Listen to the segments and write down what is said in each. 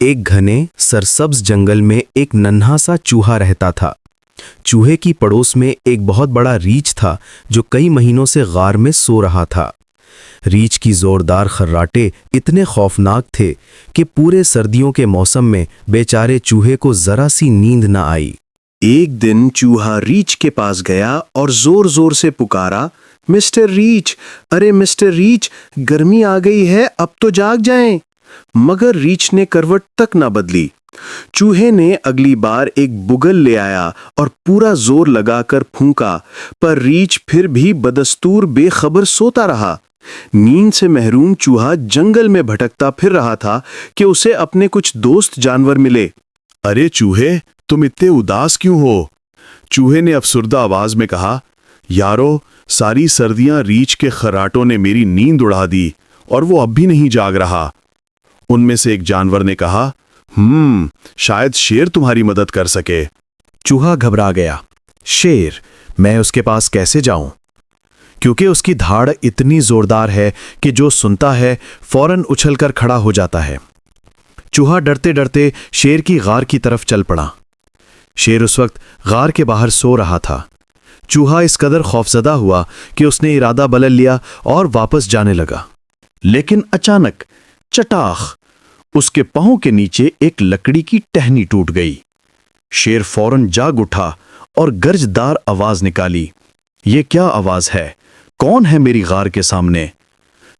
एक घने सरसब्ज जंगल में एक नन्हा सा चूहा रहता था। चूहे की पड़ोस में एक बहुत बड़ा रीछ था जो कई महीनों से गार में सो रहा था। रीछ की जोरदार खर्राटे इतने खौफनाक थे कि पूरे सर्दियों के मौसम में बेचारे चूहे को जरा सी नींद न आई। एक दिन चूहा रीछ के पास गया और जोर जोर से पुकारा, मिस्टर रीछ, अरे मिस्टर रीछ, गर्मी आ गई है, अब तो जाग जाएं। मगर रीछ ने करवट तक ना बदली। चूहे ने अगली बार एक बुगल ले आया और पूरा जोर लगाकर फूंका, पर रीछ फिर भी बदस्तूर बेखबर सोता रहा। नींद से महरूम चूहा जंगल में भटकता फिर रहा था कि उसे अपने कुछ दोस्त जानवर मिले। अरे चूहे, तुम इतने उदास क्यों हो? चूहे ने अफसुर्दा आवाज में कहा, यारो, सारी सर्दियां रीछ के खर्राटों ने मेरी नींद उड़ा दी और वो अब भी नहीं जाग रहा। उनमें से एक जानवर ने कहा, शायद शेर तुम्हारी मदद कर सके। चूहा घबरा गया। शेर? मैं उसके पास कैसे जाऊं? क्योंकि उसकी धाड़ इतनी जोरदार है कि जो सुनता है फौरन उछलकर खड़ा हो जाता है। चूहा डरते डरते शेर की गार की तरफ चल पड़ा। शेर उस वक्त गार के बाहर सो रहा था। चूहा इस कदर खौफजदा हुआ कि उसने इरादा बदल लिया और वापस जाने लगा। लेकिन अचानक चटाख, उसके पांव के नीचे एक लकड़ी की टहनी टूट गई। शेर फौरन जाग उठा और गर्जदार आवाज निकाली। ये क्या आवाज है? कौन है मेरी गार के सामने?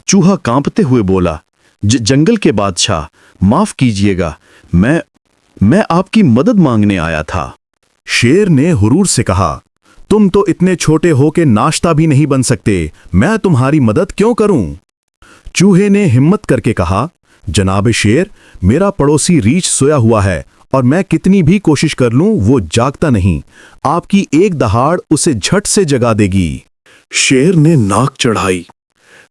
चूहा कांपते हुए बोला, जंगल के बादशाह, माफ कीजिएगा, मैं आपकी मदद मांगने आया था। शेर ने हुरूर से कहा, तुम तो इतने छोटे हो के नाश्ता भी नहीं बन सकते, मैं तुम्हारी मदद क्यों करूं? चूहे ने हिम्मत करके कहा, जनाब शेर, मेरा पड़ोसी रीछ सोया हुआ है और मैं कितनी भी कोशिश कर लूं वो जागता नहीं। आपकी एक दहाड़ उसे झट से जगा देगी। शेर ने नाक चढ़ाई,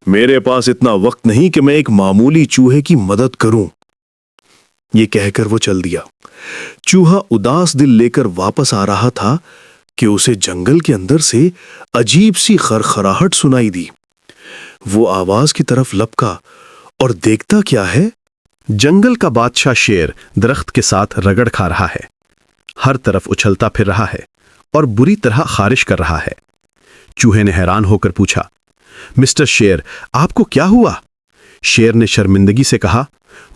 मेरे पास इतना वक्त नहीं कि मैं एक मामूली चूहे की मदद करूं। ये कहकर वो चल दिया। चूहा उदास दिल लेकर वापस आ रहा था कि उसे जंगल के अंदर से अजीब सी खरखराहट सुनाई दी। वो आवाज की तरफ लपका और देखता क्या है, जंगल का बादशाह शेर दरख्त के साथ रगड़ खा रहा है, हर तरफ उछलता फिर रहा है और बुरी तरह खारिश कर रहा है। चूहे ने हैरान होकर पूछा, मिस्टर शेर, आपको क्या हुआ? शेर ने शर्मिंदगी से कहा,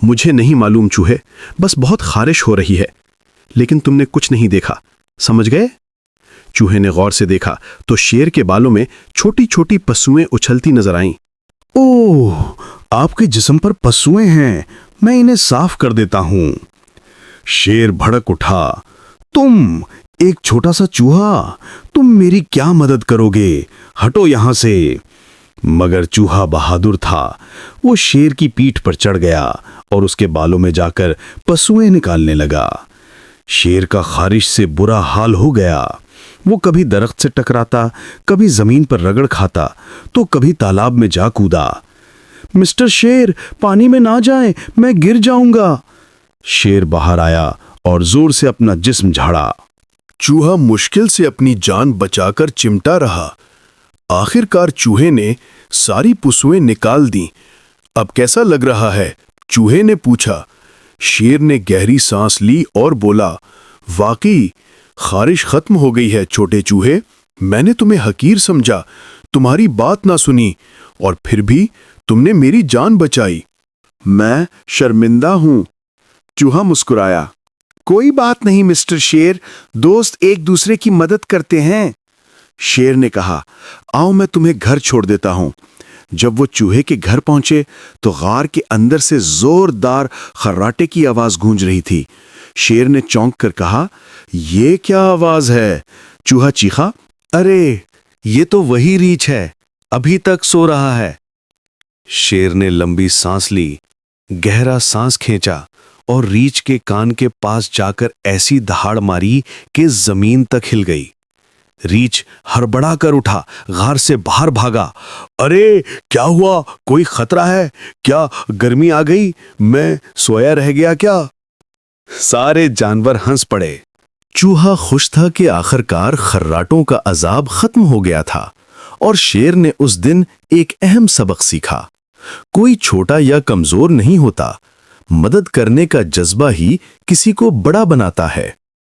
मुझे नहीं मालूम चूहे, बस बहुत खारिश हो रही है। लेकिन तुमने कुछ नहीं देखा, समझ गए? चूहे ने गौर से देखा तो शेर के बालों में छोटी छोटी पसुएं उछलती नजर आईं। ओह, आपके जिस्म पर पसुएं हैं, मैं इन्हें साफ कर देता हूं। शेर भड़क उठा, तुम एक छोटा सा चूहा, तुम मेरी क्या मदद करोगे? हटो यहां से। मगर चूहा बहादुर था। वो शेर की पीठ पर चढ़ गया और उसके बालों में जाकर पसुएं निकालने लगा। शेर का खारिश से बुरा हाल हो गया। वो कभी दरख्त से टकराता, कभी जमीन पर रगड़ खाता, तो कभी तालाब में जा कूदा। मिस्टर शेर, पानी में ना जाएं, मैं गिर जाऊंगा। शेर बाहर आया और जोर से अपना जिस्म झाड़ा। चूहा मुश्किल से अपनी जान बचाकर चिमटा रहा। आखिरकार चूहे ने सारी पसुएं निकाल दी। अब कैसा लग रहा है? चूहे ने पूछा। शेर ने गहरी सांस ली और बोला, वाकई खारिश खत्म हो गई है छोटे चूहे। मैंने तुम्हें हकीर समझा, तुम्हारी बात ना सुनी, और फिर भी तुमने मेरी जान बचाई। मैं शर्मिंदा हूं। चूहा मुस्कुराया। कोई बात नहीं मिस्टर शेर, दोस्त एक दूसरे की मदद करते हैं। शेर ने कहा, आओ मैं तुम्हें घर छोड़ देता हूं। जब वो चूहे के घर पहुंचे तो गार के अंदर से जोरदार खर्राटे की आवाज गूंज रही थी। शेर ने चौंक कर कहा, ये क्या आवाज है? चूहा चीखा, अरे ये तो वही रीछ है, अभी तक सो रहा है। शेर ने लंबी सांस ली, गहरा सांस खींचा और रीछ के कान के पास जाकर ऐसी दहाड़ मारी कि जमीन तक हिल गई। रीछ हड़बड़ा कर उठा, गार से बाहर भागा। अरे क्या हुआ? कोई खतरा है क्या? गर्मी आ गई? मैं सोया रह गया क्या? सारे जानवर हंस पड़े। चूहा खुश था कि आखिरकार खर्राटों का अजाब खत्म हो गया था और शेर ने उस दिन एक अहम सबक सीखा। कोई छोटा या कमजोर नहीं होता, مدد کرنے کا جذبہ ہی کسی کو بڑا بناتا ہے۔